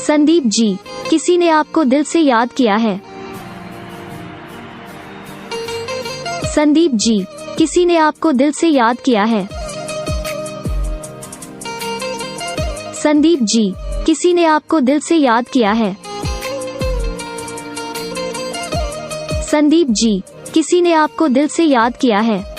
संदीप जी, किसी ने आपको दिल से याद किया है। संदीप जी, किसी ने आपको दिल से याद किया है। संदीप जी, किसी ने आपको दिल से याद किया है। संदीप जी, किसी ने आपको दिल से याद किया है।